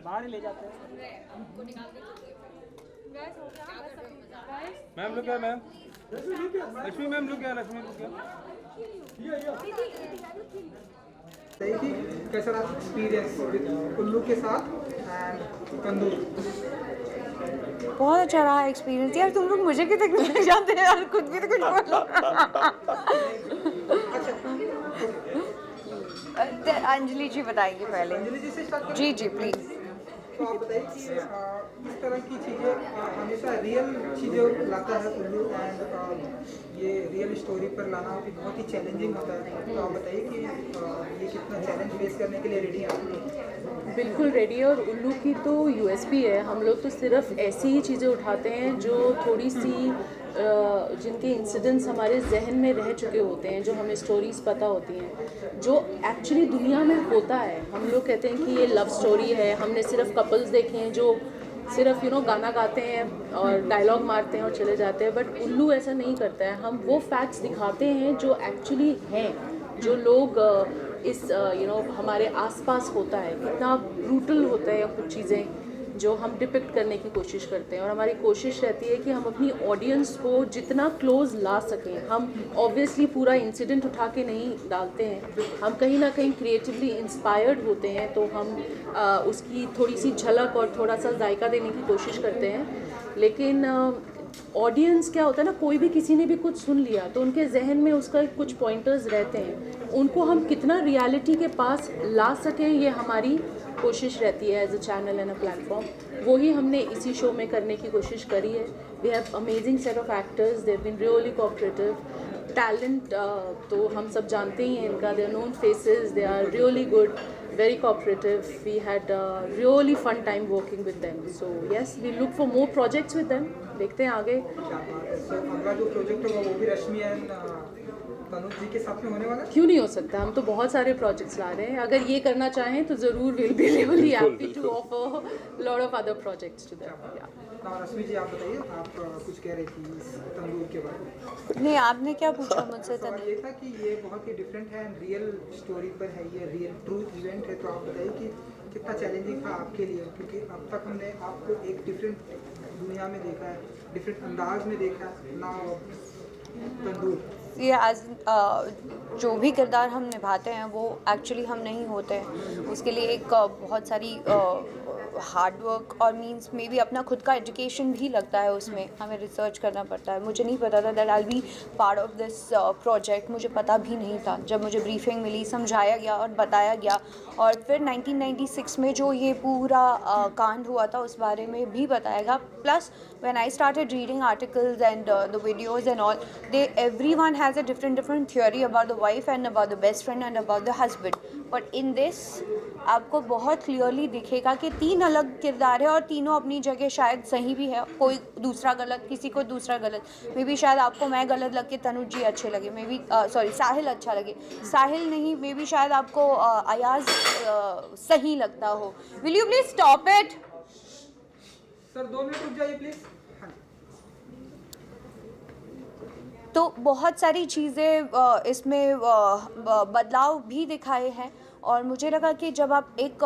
बाहर ही ले जाते हैं। मैम लुक है मैम, लक्ष्मी मैम लुक है, लक्ष्मी लुक है। कि कैसा रहा एक्सपीरियंस उल्लू के साथ एंड तंदूर? बहुत अच्छा रहा एक्सपीरियंस। यार तुम लोग मुझे क्यों तकलीफ में जाते हैं यार, खुद भी तो कुछ बोलो। अंजलि जी बताएंगे पहले। अंजलि जी से स्टार्ट करें? जी जी प्लीज़। तो आप बताइए कि किस तरह की चीज़ें हमेशा रियल चीज़ें लाता है उल्लू एंड ये रियल स्टोरी पर लाना भी बहुत ही चैलेंजिंग होता है। तो आप बताइए कि ये कितना चैलेंज फेस करने के लिए रेडी हैं आप लोग? बिल्कुल रेडी है। और उल्लू की तो यूएसपी है, हम लोग तो सिर्फ ऐसी ही चीज़ें उठाते हैं जो थोड़ी सी जिनके इंसिडेंट्स हमारे जहन में रह चुके होते हैं, जो हमें स्टोरीज़ पता होती हैं, जो एक्चुअली दुनिया में होता है। हम लोग कहते हैं कि ये लव स्टोरी है, हमने सिर्फ कपल्स देखे हैं जो सिर्फ गाना गाते हैं और डायलॉग मारते हैं और चले जाते हैं, बट उल्लू ऐसा नहीं करता है। हम वो फैक्ट्स दिखाते हैं जो एक्चुअली हैं, जो लोग इस हमारे आसपास होता है, कितना ब्रूटल होता है कुछ चीज़ें जो हम डिपिक्ट करने की कोशिश करते हैं। और हमारी कोशिश रहती है कि हम अपनी ऑडियंस को जितना क्लोज ला सकें। हम ऑब्वियसली पूरा इंसिडेंट उठा के नहीं डालते हैं, हम कहीं ना कहीं क्रिएटिवली इंस्पायर्ड होते हैं, तो हम उसकी थोड़ी सी झलक और थोड़ा सा जायका देने की कोशिश करते हैं। लेकिन ऑडियंस क्या होता है ना, कोई भी किसी ने भी कुछ सुन लिया तो उनके जहन में उसका कुछ पॉइंटर्स रहते हैं, उनको हम कितना रियलिटी के पास ला सकें, ये हमारी कोशिश रहती है as a channel and a platform. वही हमने इसी शो में करने की कोशिश करी है। We have amazing set of actors, they have been really cooperative. Talent तो हम सब जानते ही हैं इनका, they are known faces, they are really good, very cooperative. We had a really fun time working with them. So yes, we look for more projects with them. देखते हैं आगे। So अगला जो प्रोजेक्ट होगा वो भी रश्मि एंड तनुज जी के साथ में होने वाला है? क्यों नहीं हो सकता, हम तो बहुत सारे प्रोजेक्ट्स ला रहे हैं। अगर ये करना चाहें तो ज़रूर will be really happy to offer lot of other projects to them. Rashmi ji आप बताइए, आप कुछ कह रही थी इस तंदूर के बारे में। नहीं, आपने क्या पूछा मुझसे? सवाल ये था कि ये बहुत ही डिफरेंट है एंड रियल स्टोरी पर है, ये रियल ट्रू इवेंट है। तो आप बताइए कि कितना चैलेंजिंग था आपके लिए, क्योंकि अब तक हमने आपको एक डिफरेंट दुनिया में देखा है, डिफरेंट अंदाज में देखा है ना तंदूर। ये आज जो भी किरदार हम निभाते हैं वो एक्चुअली हम नहीं होते हैं। उसके लिए एक बहुत सारी हार्ड वर्क और मींस मे भी अपना खुद का एजुकेशन भी लगता है, उसमें हमें रिसर्च करना पड़ता है। मुझे नहीं पता था that I be part of this project, मुझे पता भी नहीं था। जब मुझे ब्रीफिंग मिली, समझाया गया और बताया गया, और फिर 1996 में जो ये पूरा कांड हुआ था उस बारे में भी बताया गया। Plus when I started reading articles and the videos and all, they everyone has a different theory about the wife and about the best friend and about the husband, but in this आपको बहुत clearly दिखेगा कि 3 अलग किरदार है और तीनों अपनी जगह शायद सही भी है। कोई दूसरा गलत, किसी को दूसरा गलत। मे बी शायद आपको मैं गलत लग के तनुज जी अच्छे लगे, मे बी सॉरी साहिल अच्छा लगे, साहिल नहीं, मे बी शायद आपको अयाज सही लगता हो। Will you please stop it? Sir 2 minute रुक जाइए प्लीज। तो बहुत सारी चीज़ें इसमें बदलाव भी दिखाए हैं, और मुझे लगा कि जब आप एक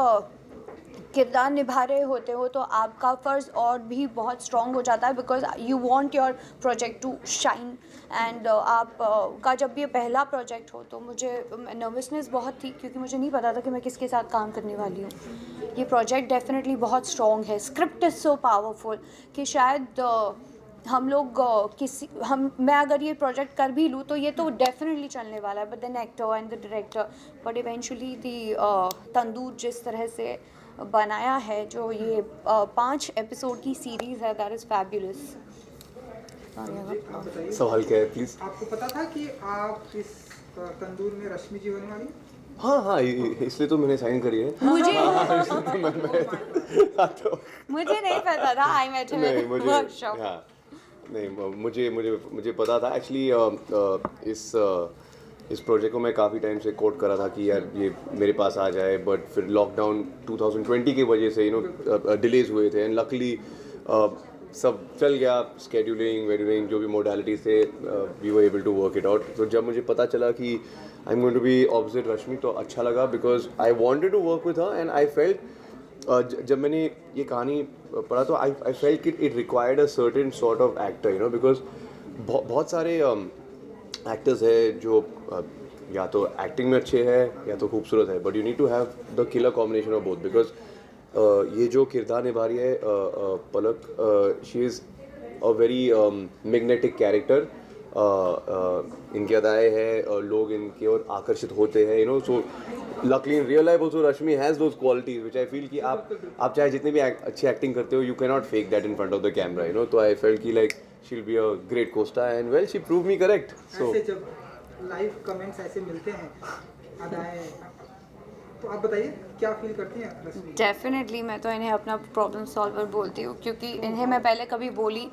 किरदार निभा रहे होते हो तो आपका फ़र्ज़ और भी बहुत स्ट्रॉन्ग हो जाता है, because you want your project to shine. And आप का जब ये पहला प्रोजेक्ट हो तो मुझे नर्वसनेस बहुत थी, क्योंकि मुझे नहीं पता था कि मैं किसके साथ काम करने वाली हूँ। ये प्रोजेक्ट डेफिनेटली बहुत स्ट्रॉन्ग है, स्क्रिप्ट इज़ सो पावरफुल कि शायद हम लोग मैं अगर ये प्रोजेक्ट कर भी लूँ तो ये तो डेफिनेटली चलने वाला है, but then actor and the director, but eventually the tandoor जिस तरह से बनाया है, जो ये 5 एपिसोड की सीरीज़ है, दैट इज़ फैबुलस। सवाल क्या है प्लीज? आपको पता था कि आप इस तंदूर में रश्मि जी होने वाली? हाँ, इसलिए तो मैंने साइन करी है। मुझे तो मुझे नहीं पता था, आई मेट हिम नहीं, इन मुझे वर्कशॉप। हाँ, नहीं मुझे पता था एक्चुअली। इस प्रोजेक्ट को मैं काफ़ी टाइम से कोट करा था कि यार ये मेरे पास आ जाए, बट फिर लॉकडाउन 2020 की वजह से डिलेज हुए थे, एंड लकली सब चल गया, स्केड्यूलिंग वेड्यूलिंग जो भी मोडालिटीज थे, we were able to work it out. तो जब मुझे पता चला कि I am going to be opposite Rashmi तो अच्छा लगा, because I wanted to work with her and I felt जब मैंने ये कहानी पढ़ा तो I felt it required a certain sort of actor, you know, because बहुत सारे एक्टर्स हैं जो या तो एक्टिंग में अच्छे हैं या तो खूबसूरत है, but you need to have the killer combination of both, because ये जो किरदार निभा रही है Palak, she is a very magnetic character. इनकी अदाएँ हैं, लोग इनकी ओर आकर्षित होते हैं, you know. So luckily in real life also Rashmi has those qualities which I feel कि आप चाहे जितनी भी अच्छी एक्टिंग करते हो, you can not fake that in front of the camera, you know. तो आई फेल्ट कि like she will be a great co-star and well she prove me correct. So ऐसे जब लाइव कमेंट्स ऐसे मिलते हैं अदाएं, तो आप बताइए क्या फील करती हैं रश्मि? डेफिनेटली मैं तो इन्हें अपना प्रॉब्लम सॉल्वर बोलती हूँ, क्योंकि इन्हें मैं पहले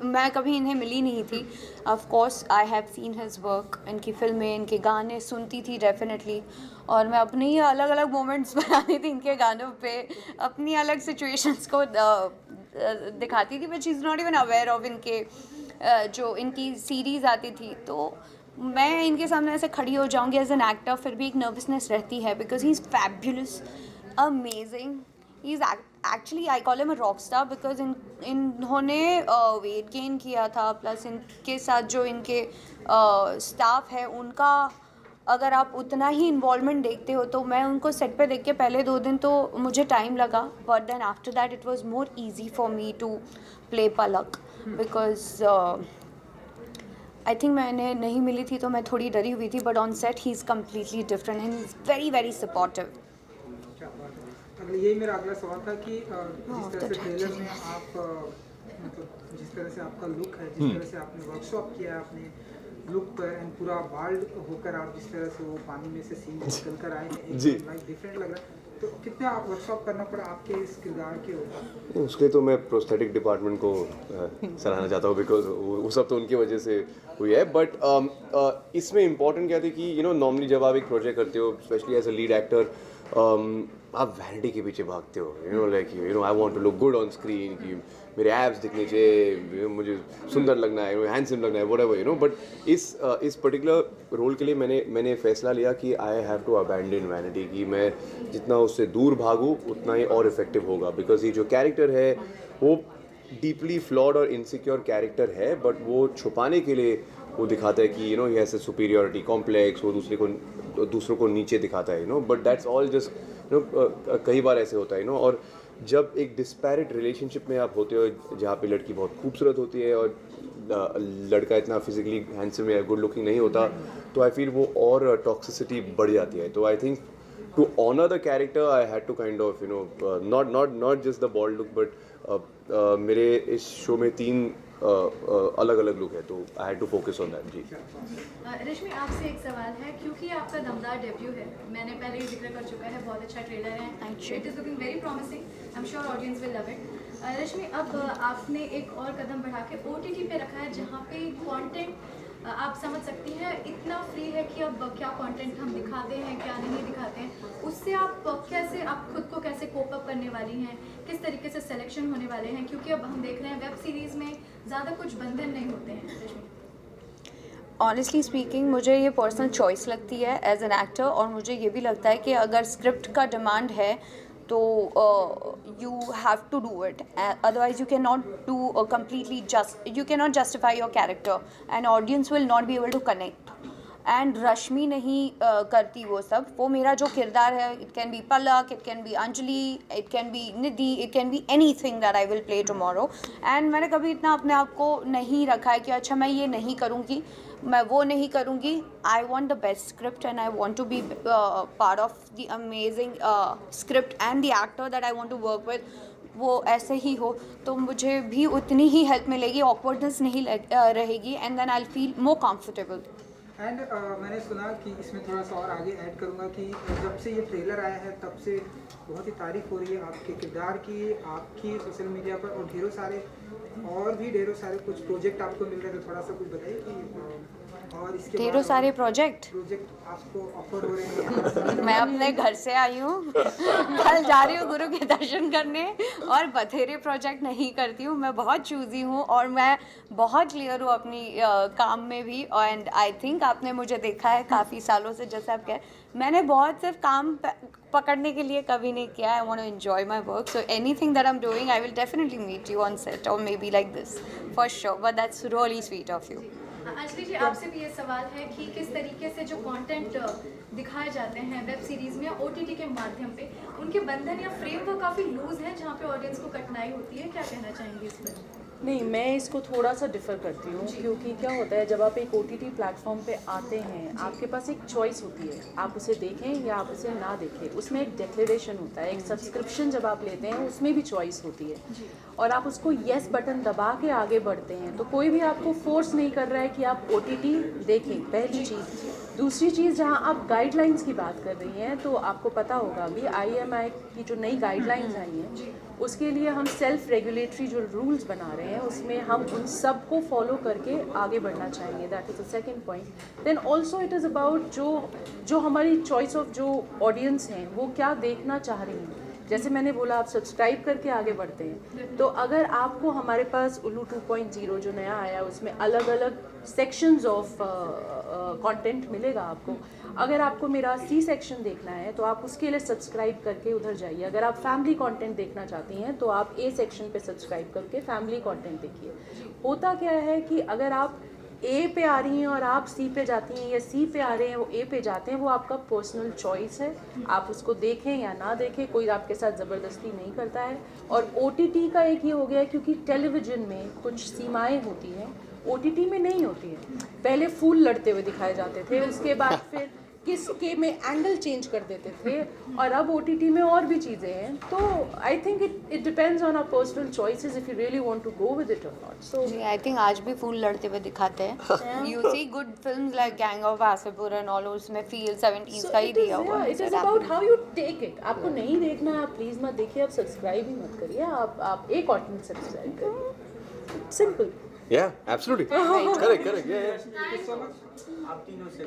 मैं कभी इन्हें मिली नहीं थी. Of course I have seen his work, इनकी फिल्में, इनके गाने सुनती थी डेफिनेटली, और मैं अपने ही अलग अलग मोमेंट्स बनाती थी इनके गानों पे, अपनी अलग सिचुएशंस को दिखाती थी, but she is not even aware of इनके जो इनकी सीरीज़ आती थी. तो मैं इनके सामने ऐसे खड़ी हो जाऊंगी एज एन एक्टर, फिर भी एक नर्वसनेस रहती है, because he is fabulous, amazing. He is actually, I call him a rock star, because इन्होंने वेट गेन किया था, प्लस इनके साथ जो इनके स्टाफ है उनका अगर आप उतना ही इन्वॉल्वमेंट देखते हो, तो मैं उनको सेट पे देख के पहले 2 दिन तो मुझे टाइम लगा, but then after that it was more easy for me to play Palak, because I think मैंने नहीं मिली थी तो मैं थोड़ी डरी हुई थी, but on set he is completely different and is very very supportive. यही मेरा अगला सवाल था कि जिस तरह से ट्रेलर में आप मतलब जिस तरह से आपका लुक है, जिस तरह से आपने वर्कशॉप किया है अपने लुक पर, एंड पूरा बाल्ड होकर आप जिस तरह से वो पानी में से सीन निकल कर आए हैं, एक लाइक डिफरेंट लग रहा है, तो कितना आप वर्कशॉप करना पड़ा आपके इस किरदार के ऊपर? उसके तो मैं प्रोस्थेटिक डिपार्टमेंट को सराहना चाहता हूँ, बिकॉज वो सब तो उनकी वजह से हुई है. बट इसमें इम्पॉर्टेंट क्या थी कि यू नो, नॉर्मली जब आप एक प्रोजेक्ट करते हो, specially as a lead actor, आप वैनिटी के पीछे भागते हो, you know, like you know, I want to look good on screen, कि मेरे एब्स दिखने चाहिए, मुझे सुंदर लगना है, हैंडसम लगना है, व्हाटएवर, यू नो. बट इस पर्टिकुलर रोल के लिए मैंने फैसला लिया कि I have to abandon vanity, कि मैं जितना उससे दूर भागूँ उतना ही और इफेक्टिव होगा. बिकॉज ये जो कैरेक्टर है वो डीपली फ्लॉड और इनसिक्योर कैरेक्टर है, बट वो छुपाने के लिए वो दिखाता है कि you know, he has a superiority complex, वो दूसरों को नीचे दिखाता है, you know. But that's all just, you know, कई बार ऐसे होता है, यू नो. और जब एक डिस्पैरेट रिलेशनशिप में आप होते हो, जहाँ पे लड़की बहुत खूबसूरत होती है और लड़का इतना फिजिकली हैंडसम या गुड लुकिंग नहीं होता, तो आई फील वो और टॉक्सिसिटी बढ़ जाती है. तो I think to honour the character I had to kind of, you know, not just the bold look, but मेरे इस शो में 3 अलग अलग लुक है, तो I had to focus on that. जी रश्मि, आपसे एक सवाल है, क्योंकि आपका दमदार डेब्यू है, मैंने पहले ही जिक्र कर चुका है, बहुत अच्छा ट्रेलर है, it is looking very promising, I am sure audience will love it. Rashmi, अब आपने एक और कदम बढ़ा के OTT पे रखा है, जहाँ पे कंटेंट आप समझ सकती हैं इतना फ्री है कि अब क्या कंटेंट हम दिखाते हैं, क्या नहीं दिखाते हैं, उससे आप कैसे, आप खुद को कैसे कोप अप करने वाली हैं, किस तरीके से सिलेक्शन होने वाले हैं, क्योंकि अब हम देख रहे हैं वेब सीरीज़ में ज़्यादा कुछ बंधन नहीं होते हैं. रश्मि, ऑनेस्टली स्पीकिंग मुझे ये पर्सनल चॉइस लगती है एज एन एक्टर, और मुझे ये भी लगता है कि अगर स्क्रिप्ट का डिमांड है तो you have to do it, otherwise you can not do completely you can not justify your character and audience will not be able to connect. And Rashmi नहीं करती वो सब. वो मेरा जो किरदार है, it can be Palak, it can be Anjali, it can be Nidhi, it can be anything that I will play tomorrow. And मैंने कभी इतना अपने आप को नहीं रखा है कि अच्छा मैं ये नहीं करूँगी, मैं वो नहीं करूँगी. I want the best script and I want to be part of the amazing script and the actor that I want to work with. वो ऐसे ही हो तो मुझे भी उतनी ही हेल्प मिलेगी, ऑकवर्डनेस नहीं रहेगी, and then I will feel more comfortable. And मैंने सुना कि इसमें थोड़ा सा और आगे ऐड करूँगा कि जब से ये ट्रेलर आया है तब से बहुत ही तारीफ हो रही है आपके किरदार की, आपकी सोशल मीडिया पर, और ढेरों सारे कुछ प्रोजेक्ट आपको मिल रहे हैं, तो थोड़ा सा कुछ बताइए कि और इसके ढेरों बाद सारे प्रोजेक्ट प्रोजेक्ट आपको ऑफर हो रहे हैं। मैं अपने घर से आई हूँ, कल जा रही हूँ गुरु के दर्शन करने, और बथेरे प्रोजेक्ट नहीं करती हूँ। मैं बहुत चूजी हूँ और मैं बहुत क्लियर हूँ अपनी काम में भी। एंड आई थिंक आपने मुझे देखा है काफ़ी सालों से, जैसे आप कह, मैंने बहुत सिर्फ काम पकड़ने के लिए कभी नहीं किया। I want to enjoy my work, so anything that I am doing I will definitely meet you on set और maybe like this for sure, but that's really sweet of you. Anjali ji, आपसे भी ये सवाल है कि किस तरीके से जो कंटेंट दिखाए जाते हैं वेब सीरीज में या OTT के माध्यम पे, उनके बंधन या फ्रेमवर्क काफ़ी लूज है जहाँ पे ऑडियंस को कठिनाई होती है, क्या कहना चाहेंगे इस पर? नहीं, मैं इसको थोड़ा सा डिफ़र करती हूँ, क्योंकि क्या होता है जब आप एक OTT प्लेटफॉर्म पे आते हैं, आपके पास एक चॉइस होती है, आप उसे देखें या आप उसे ना देखें। उसमें एक डिक्लेरेशन होता है, एक सब्सक्रिप्शन जब आप लेते हैं उसमें भी चॉइस होती है, और आप उसको येस बटन दबा के आगे बढ़ते हैं तो कोई भी आपको फोर्स नहीं कर रहा है कि आप OTT देखें, पहली चीज़। दूसरी चीज़, जहाँ आप गाइडलाइंस की बात कर रही हैं तो आपको पता होगा अभी IMI की जो नई गाइडलाइंस आई हैं उसके लिए हम सेल्फ रेगुलेटरी जो रूल्स बना रहे हैं उसमें हम उन सब को फॉलो करके आगे बढ़ना चाहेंगे। That is the second point. Then also it is about जो हमारी चॉइस ऑफ जो ऑडियंस हैं वो क्या देखना चाह रही हैं। जैसे मैंने बोला, आप सब्सक्राइब करके आगे बढ़ते हैं, तो अगर आपको हमारे पास उल्लू 2.0 जो नया आया उसमें अलग अलग सेक्शंस ऑफ कंटेंट मिलेगा आपको। अगर आपको मेरा C सेक्शन देखना है तो आप उसके लिए सब्सक्राइब करके उधर जाइए। अगर आप फैमिली कंटेंट देखना चाहती हैं तो आप A सेक्शन पे सब्सक्राइब करके फैमिली कंटेंट देखिए। होता क्या है कि अगर आप A पे आ रही हैं और आप C पे जाती हैं, या C पे आ रहे हैं वो A पे जाते हैं, वो आपका पर्सनल चॉइस है। आप उसको देखें या ना देखें, कोई आपके साथ ज़बरदस्ती नहीं करता है। और OTT का एक ये हो गया है क्योंकि टेलीविज़न में कुछ सीमाएं होती हैं, OTT में नहीं होती हैं। पहले फूल लड़ते हुए दिखाए जाते थे, उसके बाद फिर किसके में एंगल चेंज कर देते थे, और अब OTT में और भी चीज़ें हैं। तो I think it depends on our personal choices if you really want to go with it और नॉट। सो आई थिंक आज भी फूल लड़ते हुए दिखाते हैं। You see good films like gang of Wasseypur and all, उसमें फील 70s का ही दिया हुआ है। It is about how you take it. आपको नहीं देखना है, आप प्लीज़ मत देखिए, आप सब्सक्राइब ही मत करिए, आप एक ऑटन सब्सक्राइब करिए, simple. Yeah, absolutely. Correct, yeah. आप तीनों से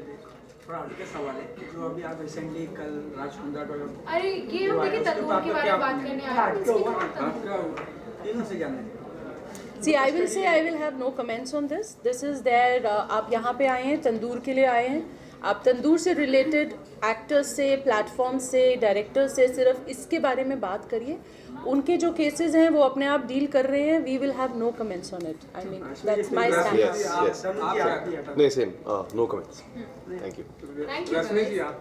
थोड़ा हटके सवाल है जो अभी आप रिसेंटली कल राजकुंद्रा का अरे ये हम देखिए तंदूर के बारे में बात करने आए हैं, तीनों से जानना है। See, I will have no comments on this. This is there. आप यहाँ पे आए हैं, तंदूर के लिए आए हैं। आप तंदूर से रिलेटेड एक्टर्स से, प्लेटफॉर्म से, डायरेक्टर्स से सिर्फ इसके बारे में बात करिए। उनके जो केसेस हैं वो अपने आप डील कर रहे हैं। We will have no comments on it. I mean that's my stand. Yes. नहीं, same. No comments. Thank you. Rashmi ji, आप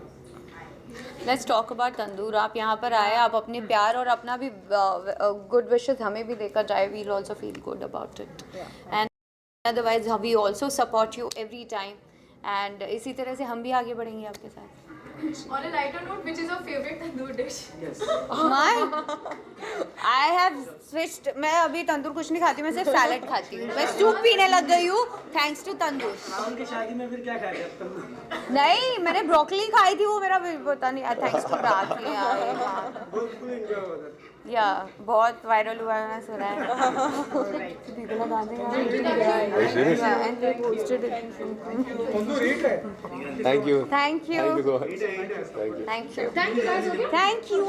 लेट्स टॉक अबाउट तंदूर। आप यहाँ पर आए, आप अपने प्यार और अपना भी गुड विशेस हमें भी देकर जाए। We will also feel good about it, and otherwise we also support you every time, and इसी तरह से हम भी आगे बढ़ेंगे आपके साथ। On a lighter note, which is your favorite tandoor dish? I have switched। मैं अभी तंदूर कुछ नहीं खाती, मैं सिर्फ सैलेड खाती हूँ। मैं सूप पीने लग गई हूँ थैंक्स टू तंदूर। राहुल की शादी में फिर क्या खाया था तंदूर? नहीं, मैंने ब्रोकली खाई थी, वो मेरा पता नहीं, थैंक्स टू राखी। बिल्कुल एंजॉय हुआ था। या बहुत वायरल हुआ है, मैंने सुना है। दीदी लगा देगा। तंदूर हिट है। Thank you. Thank you, Thank you so much. Thank you. Thank you, Thank you guys. Okay. Thank you.